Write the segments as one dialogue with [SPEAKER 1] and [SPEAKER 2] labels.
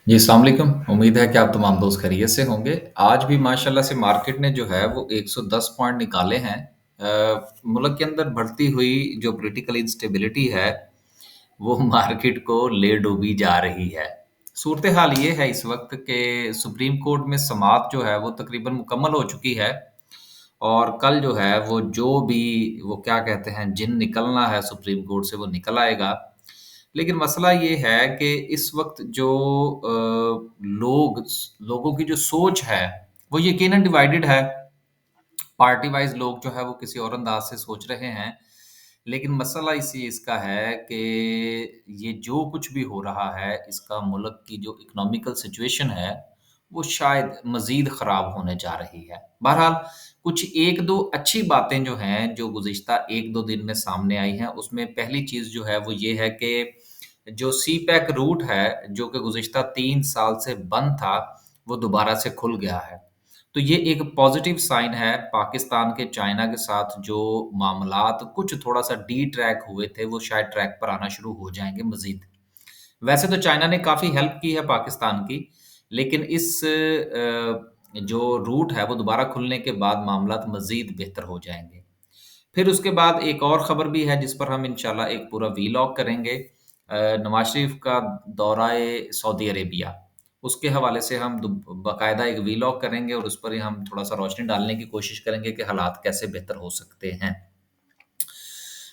[SPEAKER 1] जी, अस्सलाम वालेकुम। उम्मीद है कि आप तमाम दोस्त खैरियत से होंगे। आज भी माशाल्लाह से मार्केट ने जो है वो 110 पॉइंट निकाले हैं। मुल्क के अंदर बढ़ती हुई जो पॉलिटिकल इंस्टेबिलिटी है, वो मार्केट को ले डूबी जा रही है। सूरत-ए-हाल ये है इस वक़्त कि सुप्रीम कोर्ट में समाअत जो है वो तकरीबन मुकम्मल हो चुकी है और कल जो है वो जो भी वो क्या कहते हैं जिन निकलना है सुप्रीम कोर्ट से वो निकल आएगा। लेकिन मसला ये है कि इस वक़्त जो लोगों की जो सोच है, वो यकीनन डिवाइडेड है। पार्टी वाइज़ लोग जो है वो किसी और अंदाज़ से सोच रहे हैं। लेकिन मसला इस चीज़ का है कि ये जो कुछ भी हो रहा है, इसका मुल्क की जो इकोनॉमिकल सिचुएशन है, वो शायद मज़ीद ख़राब होने जा रही है। बहरहाल कुछ 1-2 अच्छी बातें जो हैं, जो गुज़िश्ता 1-2 दिन में सामने आई हैं, उसमें पहली चीज़ जो है वो ये है कि जो सी-पैक रूट है, जो कि गुज़िश्ता 3 साल से बंद था, वो दोबारा से खुल गया है। तो ये एक पॉज़िटिव साइन है, पाकिस्तान के चाइना के साथ जो मामलात कुछ थोड़ा-सा डी-ट्रैक हुए थे, वो शायद ट्रैक पर आना शुरू हो जाएँगे मज़ीद। वैसे तो चाइना ने काफ़ी हेल्प की है पाकिस्तान की, लेकिन इस जो रूट है, वो दोबारा खुलने के बाद मामलात मज़ीद बेहतर हो जाएँगे। फिर उसके बाद एक और ख़बर भी है जिस पर हम इंशाल्लाह एक पूरा वीलॉग करेंगे। नवाज़ शरीफ का दौरा-ए सऊदी अरेबिया, उसके हवाले से हम बाकायदा एक वीलॉग करेंगे और उस पर ही हम थोड़ा-सा रोशनी डालने की कोशिश करेंगे कि हालात कैसे बेहतर हो सकते हैं।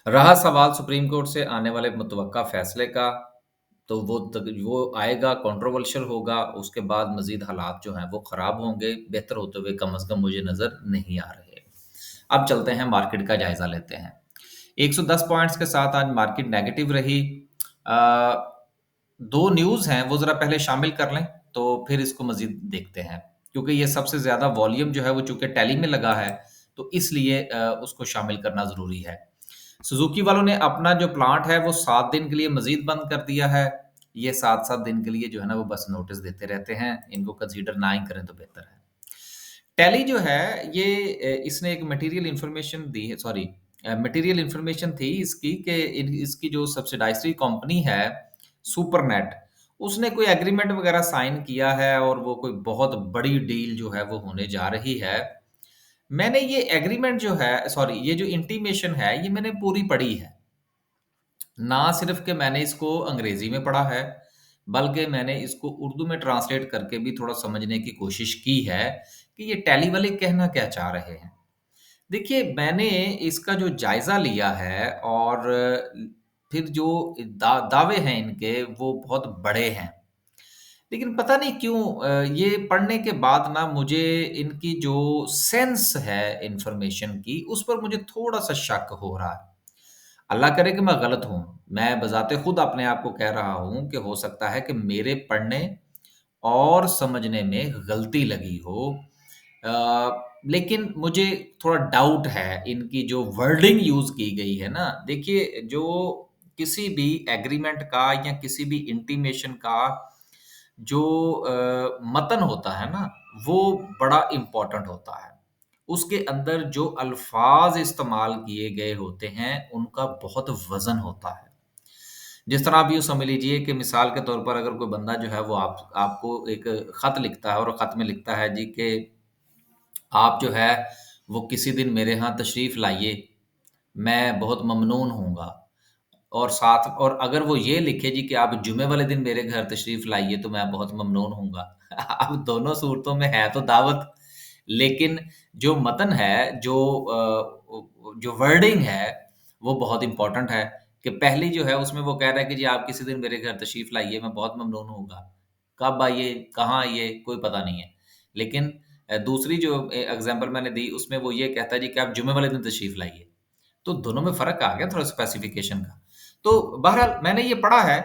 [SPEAKER 1] रहा सवाल सुप्रीम कोर्ट से आने वाले मुतवक्का फ़ैसले का, तो वो आएगा, कंट्रोवर्शियल होगा, उसके बाद मज़ीद हालात जो हैं वो ख़राब होंगे, बेहतर होते हुए कम अज़ कम मुझे नज़र नहीं आ रहे। अब चलते हैं मार्केट का जायज़ा लेते हैं। 110 पॉइंट्स के साथ आज मार्केट नेगेटिव रही। अ, 2 न्यूज़ हैं, वो ज़रा पहले शामिल कर लें, तो फिर इसको मज़ीद देखते हैं। क्योंकि ये सबसे ज़्यादा वॉल्यूम जो है वो चूँकि टैली में लगा है, तो इसलिए उसको शामिल करना ज़रूरी है। सुज़ुकी वालों ने अपना जो प्लांट है वो 7 दिन के लिए मज़ीद बंद कर दिया है। ये 7-7 दिन के लिए जो है ना वो बस नोटिस देते रहते हैं, इनको कंसीडर ना ही करें तो बेहतर है। टैली जो है ये इसने एक मटेरियल इन्फॉर्मेशन दी है, सॉरी, मटेरियल इन्फॉर्मेशन थी इसकी कि इसकी जो सब्सिडाइज़री कंपनी है सुपरनेट, उसने कोई एग्रीमेंट वगैरह साइन किया है और वो कोई बहुत बड़ी डील जो है वो होने जा रही है। मैंने ये एग्रीमेंट जो है, सॉरी, ये जो इंटीमेशन है ये मैंने पूरी पढ़ी है। ना सिर्फ़ कि मैंने इसको अंग्रेज़ी में पढ़ा है, बल्कि मैंने इसको उर्दू में ट्रांसलेट करके भी थोड़ा समझने की कोशिश की है कि ये टैली वाले कहना क्या चाह रहे हैं। देखिए, मैंने इसका जो जायज़ा लिया है और फिर जो दावे हैं इनके वो बहुत बड़े हैं। लेकिन पता नहीं क्यों ये पढ़ने के बाद ना मुझे इनकी जो सेंस है इन्फॉर्मेशन की, उस पर मुझे थोड़ा-सा शक हो रहा है। अल्लाह करे कि मैं गलत हूँ। मैं बज़ाते खुद अपने आप को कह रहा हूँ कि हो सकता है कि मेरे पढ़ने और समझने में गलती लगी हो। लेकिन मुझे थोड़ा डाउट है इनकी जो वर्डिंग यूज़ की गई है ना, देखिए जो किसी भी एग्रीमेंट का या किसी भी इंटीमेशन का जो मतन होता है ना, वो बड़ा इम्पोर्टेंट होता है। उसके अंदर जो अल्फ़ाज़ इस्तेमाल किए गए होते हैं, उनका बहुत वज़न होता है। जिस तरह आप यूँ समझ लीजिए कि मिसाल के तौर पर अगर कोई बंदा जो है वो आपको एक ख़त लिखता है और ख़त में लिखता है जी कि आप जो है वो किसी दिन मेरे यहाँ तशरीफ़ लाइए, मैं बहुत ममनून होऊँगा। और साथ और अगर वो ये लिखे जी कि आप जुमे वाले दिन मेरे घर तशरीफ़ लाइए तो मैं बहुत ममनून होऊँगा। अब दोनों सूरतों में है तो दावत, लेकिन जो मतन है, जो वर्डिंग है, वो बहुत इम्पोर्टेंट है कि पहली जो है उसमें वो कह रहा है कि जी आप किसी दिन मेरे घर तशरीफ़ लाइए, मैं बहुत ममनून होऊँगा। कब आइए, कहाँ आइए, कोई पता नहीं है। लेकिन दूसरी जो एग्ज़ाम्पल मैंने दी उसमें वो ये कहता है जी कि आप जुमे वाले दिन तशरीफ़ लाइए। तो दोनों में फ़र्क आ गया थोड़ा स्पेसिफ़िकेशन का। तो बहरहाल मैंने ये पढ़ा है,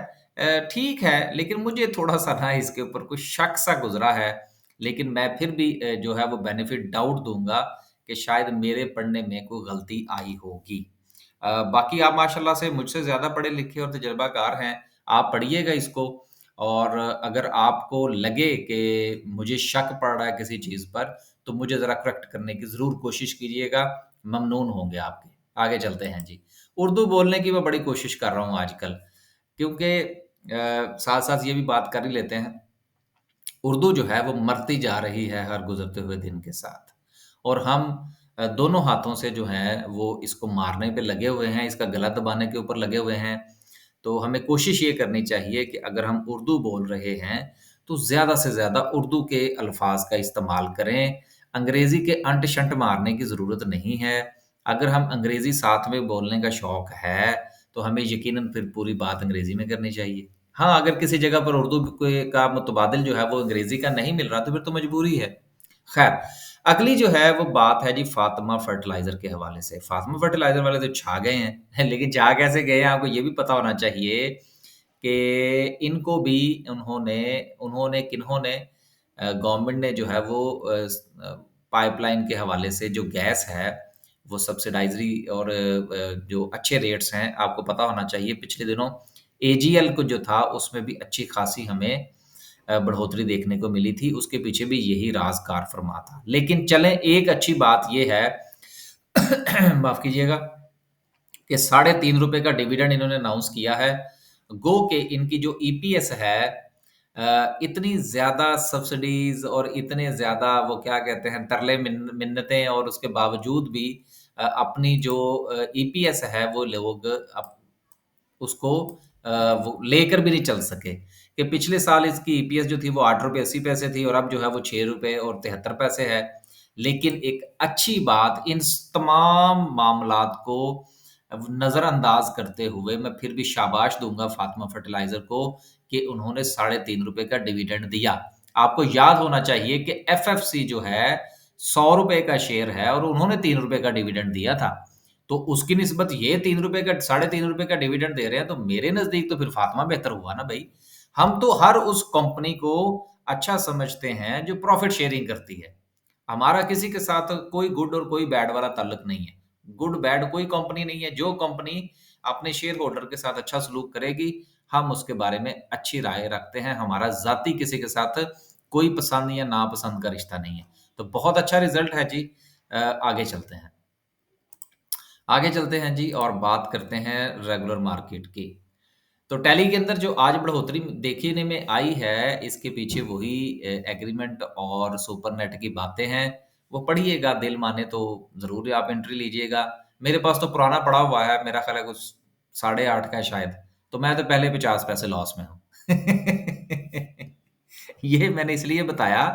[SPEAKER 1] ठीक है, लेकिन मुझे थोड़ा-सा ना इसके ऊपर कुछ शक सा गुज़रा है। लेकिन मैं फिर भी जो है वो बेनिफिट डाउट दूँगा कि शायद मेरे पढ़ने में कोई गलती आई होगी। बाकी आप माशाल्लाह से मुझसे ज़्यादा पढ़े-लिखे और तजुर्बाकार हैं। आप पढ़िएगा इसको और अगर आपको लगे कि मुझे शक पड़ रहा है किसी चीज़ पर, तो मुझे ज़रा करेक्ट करने की ज़रूर कोशिश कीजिएगा। ममनून होंगे आपके। आगे चलते हैं जी। उर्दू बोलने की मैं बड़ी कोशिश कर रहा हूँ आजकल, क्योंकि साथ-साथ ये भी बात कर ही लेते हैं। उर्दू जो है वो मरती जा रही है हर गुज़रते हुए दिन के साथ। और हम दोनों हाथों से जो है वो इसको मारने पे लगे हुए हैं, इसका गला दबाने के ऊपर लगे हुए हैं। तो हमें कोशिश ये करनी चाहिए कि अगर हम उर्दू बोल रहे हैं, तो ज़्यादा से ज़्यादा उर्दू के अल्फ़ाज़ का इस्तेमाल करें। अंग्रेज़ी के अंट-शंट मारने की ज़रूरत नहीं है। अगर हम अंग्रेज़ी साथ में बोलने का शौक है, तो हमें यकीनन फिर पूरी बात अंग्रेज़ी में करनी चाहिए। हाँ, अगर किसी जगह पर उर्दू के का मुतबादिल जो है वो अंग्रेज़ी का नहीं मिल रहा तो फिर तो मजबूरी है। ख़ैर, अगली जो है वो बात है जी फ़ातिमा फ़र्टिलाइज़र के हवाले से। फ़ातिमा फ़र्टिलाइज़र वाले तो छा गए हैं, लेकिन छा कैसे गए हैं आपको ये भी पता होना चाहिए कि इनको भी उन्होंने उन्होंने किन्होंने गवर्नमेंट ने जो है वो पाइपलाइन के हवाले से जो गैस है, वो सब्सिडाइज़री और जो अच्छे रेट्स हैं, आपको पता होना चाहिए पिछले दिनों एजीएल को जो था उसमें भी अच्छी खासी हमें बढ़ोतरी देखने को मिली थी, उसके पीछे भी यही राज़ कार फ़रमा था। लेकिन चलें एक अच्छी बात ये है माफ़ कीजिएगा कि ₹3.5 का डिविडेंड इन्होंने अनाउंस किया है। गो के इनकी जो ईपीएस है इतनी ज़्यादा सब्सिडीज़ और इतने ज़्यादा वो क्या कहते हैं तरले मिन्नतें और उसके बावजूद भी अपनी जो ईपीएस है वो लोग अप उसको वो लेकर भी नहीं चल सके कि पिछले साल इसकी ईपीएस जो थी वो ₹8.80 थी और अब जो है वो ₹6.73 है। लेकिन एक अच्छी बात इन तमाम मामलात को नज़रअंदाज करते हुए मैं फिर भी शाबाश दूँगा फातिमा फर्टिलाइज़र को कि उन्होंने ₹3.5 का डिविडेंड दिया। आपको याद होना चाहिए कि एफएफसी जो है ₹100 का शेयर है और उन्होंने ₹3 का डिविडेंड दिया था। तो उसकी निस्बत ये ₹3 का ₹3.5 का डिविडेंड दे रहे हैं, तो मेरे नज़दीक तो फिर फ़ातिमा बेहतर हुआ ना भई। हम तो हर उस कंपनी को अच्छा समझते हैं जो प्रॉफ़िट शेयरिंग करती है। हमारा किसी के साथ कोई गुड और कोई बैड वाला ताल्लुक नहीं है। गुड बैड कोई कंपनी नहीं है, जो कंपनी अपने शेयर होल्डर के साथ अच्छा सलूक करेगी, हम उसके बारे में अच्छी राय रखते हैं। हमारा ज़ाती किसी के साथ कोई पसंद या नापसंद का रिश्ता नहीं है। तो बहुत अच्छा रिज़ल्ट है जी। आगे चलते हैं। आगे चलते हैं जी और बात करते हैं रेगुलर मार्केट की। तो टैली के अंदर जो आज बढ़ोतरी देखने में आई है, इसके पीछे वही एग्रीमेंट और सुपरनेट की बातें हैं। वो पढ़िएगा, दिल माने तो ज़रूर आप एंट्री लीजिएगा। मेरे पास तो पुराना पड़ा हुआ है, मेरा ख़्याल है कुछ 8.5 का है शायद। तो मैं तो पहले 50 पैसे लॉस में हूँ। ये मैंने इसलिए बताया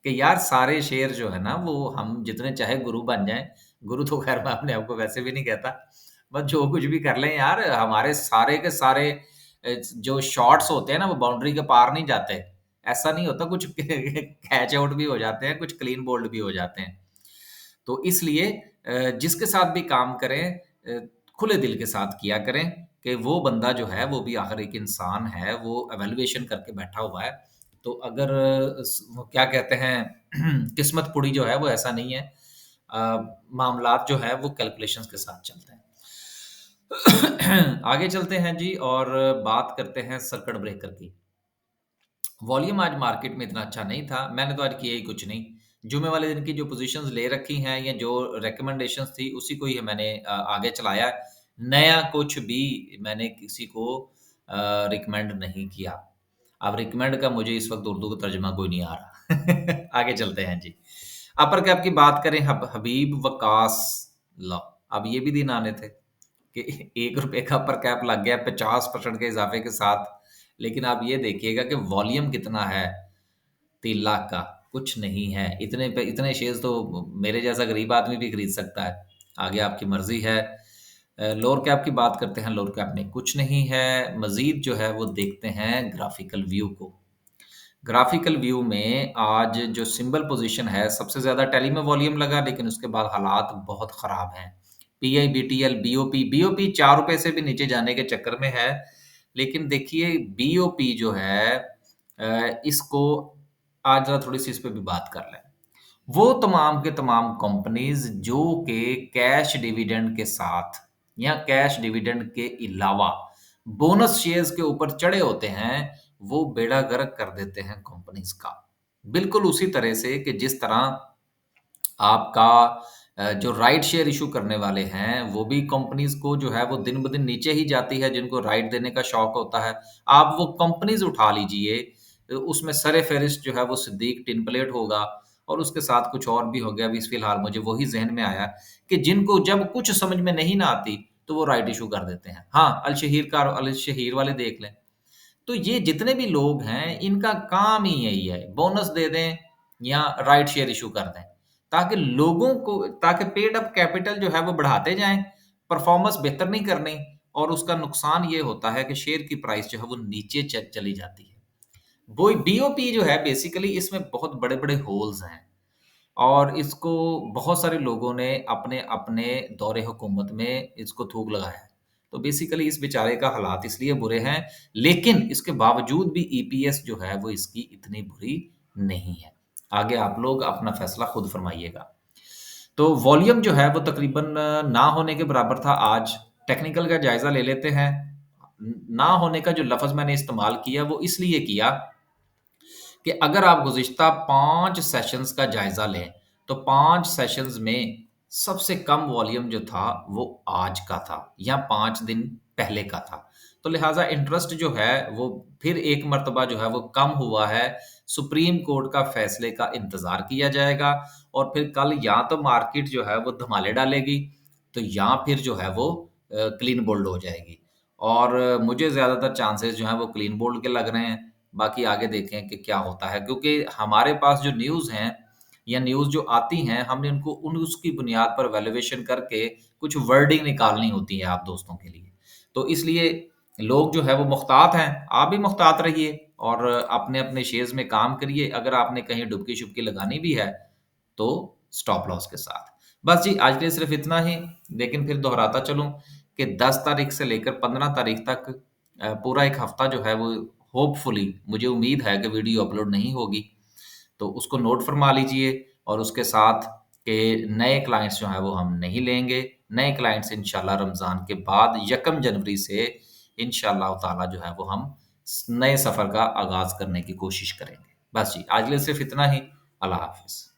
[SPEAKER 1] कि यार सारे शेयर जो है ना वो हम जितने चाहे गुरु बन जाएँ, गुरु तो ख़ैर मैं अपने आप को वैसे भी नहीं कहता। बस जो कुछ भी कर लें यार, हमारे सारे के सारे जो शॉट्स होते हैं ना वो बाउंड्री के पार नहीं जाते। ऐसा नहीं होता, कुछ कैच आउट भी हो जाते हैं, कुछ क्लीन बोल्ड भी हो जाते हैं। तो इसलिए जिसके साथ भी काम करें खुले दिल के साथ किया करें कि वो बंदा जो है वो भी आखिर एक इंसान है, वो इवैल्यूएशन करके बैठा हुआ है। तो अगर वो क्या कहते हैं किस्मत पुड़ी जो है वो ऐसा नहीं है। अ, मामलात जो है वो कैलकुलेशंस के साथ चलते हैं। आगे चलते हैं जी और बात करते हैं सर्किट ब्रेकर की। वॉल्यूम आज मार्केट में इतना अच्छा नहीं था। मैंने तो आज किया ही कुछ नहीं। जुमे वाले दिन की जो पोज़ीशंस ले रखी हैं या जो रिकमेंडेशंस थी उसी को ही मैंने आगे चलाया। नया कुछ भी मैंने किसी को रिकमेंड नहीं किया। अब रिकमेंड का मुझे इस वक़्त उर्दू का तर्जुमा कोई नहीं आ रहा। आगे चलते हैं जी। अपर कैप की बात करें हबीब वकास लो, अब ये भी दिन आने थे कि ₹1 का अपर कैप लग गया 50% के इज़ाफ़े के साथ। लेकिन आप ये देखिएगा कि वॉल्यूम कितना है 3 लाख का, कुछ नहीं है। इतने पे इतने शेयर्स तो मेरे जैसा गरीब आदमी भी खरीद सकता है। आगे आपकी मर्ज़ी है। लोअर कैप की बात करते हैं, लोअर कैप में कुछ नहीं है। मज़ीद जो है वो देखते हैं ग्राफ़िकल व्यू को। ग्राफ़िकल व्यू में आज जो सिंबल पोज़ीशन है, सबसे ज़्यादा टैली में वॉल्यूम लगा, लेकिन उसके बाद हालात बहुत ख़राब हैं। पीआई, बीटीएल, बीओपी बीओपी ₹4 से भी नीचे जाने के चक्कर में है। लेकिन देखिए बीओपी जो है इसको आज ज़रा थोड़ी-सी इस पे भी बात कर लें। वो तमाम के तमाम कंपनीज़ जो कि कैश डिविडेंड के साथ या कैश डिविडेंड के अलावा बोनस शेयर्स के ऊपर चढ़े होते हैं, वो बेड़ा गर्क कर देते हैं कंपनीज़ का। बिल्कुल उसी तरह से कि जिस तरह आपका जो राइट शेयर इश्यू करने वाले हैं, वो भी कंपनीज़ को जो है वो दिन-ब-दिन नीचे ही जाती है, जिनको राइट देने का शौक होता है। आप वो कंपनीज़ उठा लीजिए, उसमें सर-ए-फ़हरिस्त जो है वो सिद्दीक टिनप्लेट होगा और उसके साथ कुछ और भी हो गया, अभी फ़िलहाल मुझे वही ज़हन में आया कि जिनको जब कुछ समझ में नहीं ना आती, तो वो राइट इश्यू कर देते हैं। हाँ, अल शहीर वाले देख लें। तो ये जितने भी लोग हैं, इनका काम ही यही है, बोनस दे दें या राइट शेयर इश्यू कर दें, ताकि लोगों को ताकि पेड अप कैपिटल जो है वो बढ़ाते जाएँ, परफ़ॉर्मेंस बेहतर नहीं करनी और उसका नुकसान ये होता है कि शेयर की प्राइस जो है वो नीचे चली जाती है। वो बीओपी जो है बेसिकली इसमें बहुत बड़े-बड़े होल्स हैं। और इसको बहुत सारे लोगों ने अपने-अपने दौरे हुकूमत में इसको थूक लगाया है। तो बेसिकली इस बेचारे का हालात इसलिए बुरे हैं, लेकिन इसके बावजूद भी ईपीएस जो है वो इसकी इतनी बुरी नहीं है। आगे आप लोग अपना फैसला खुद फरमाइएगा। तो वॉल्यूम जो है वो तकरीबन ना होने के बराबर था आज। टेक्निकल का जायज़ा ले लेते हैं। ना होने का जो लफ़्ज़ मैंने इस्तेमाल किया वो इसलिए किया कि अगर आप गुज़िश्ता 5 सेशंस का जायज़ा लें, तो 5 सेशंस में सबसे कम वॉल्यूम जो था, वो आज का था या 5 दिन पहले का था। तो लिहाज़ा इंटरेस्ट जो है, वो फिर एक मर्तबा जो है, वो कम हुआ है। सुप्रीम कोर्ट का फ़ैसले का इंतज़ार किया जाएगा और फिर कल या तो मार्केट जो है, वो धमाले डालेगी, तो या फिर जो है, वो क्लीन बोल्ड हो जाएगी। और मुझे ज़्यादातर चांसेस जो हैं, वो क्लीन बोल्ड के लग रहे हैं। बाकी आगे देखें कि क्या होता है क्योंकि हमारे पास जो न्यूज़ हैं या न्यूज़ जो आती हैं हमने उनको उसकी बुनियाद पर वैल्यूएशन करके कुछ वर्डिंग निकालनी होती है आप दोस्तों के लिए। तो इसलिए लोग जो है वो मुहतात हैं, आप भी मुहतात रहिए और अपने-अपने शेयर्स में काम करिए। अगर आपने कहीं डुबकी-शुबकी लगानी भी है, तो स्टॉप लॉस के साथ। बस जी, आज के लिए सिर्फ़ इतना ही, लेकिन फिर दोहराता चलूँ कि 10 तारीख से लेकर 15 तारीख तक पूरा 1 हफ़्ता जो है वो होपफुली मुझे उम्मीद है कि वीडियो अपलोड नहीं होगी, तो उसको नोट फरमा लीजिए और उसके साथ के नए क्लाइंट्स जो हैं वो हम नहीं लेंगे। नए क्लाइंट्स इंशाल्लाह रमज़ान के बाद 1 जनवरी से इंशाल्लाह ताला जो है वो हम नए सफ़र का आगाज़ करने की कोशिश करेंगे। बस जी, आज के लिए सिर्फ़ इतना ही। अल्लाह हाफ़िज़।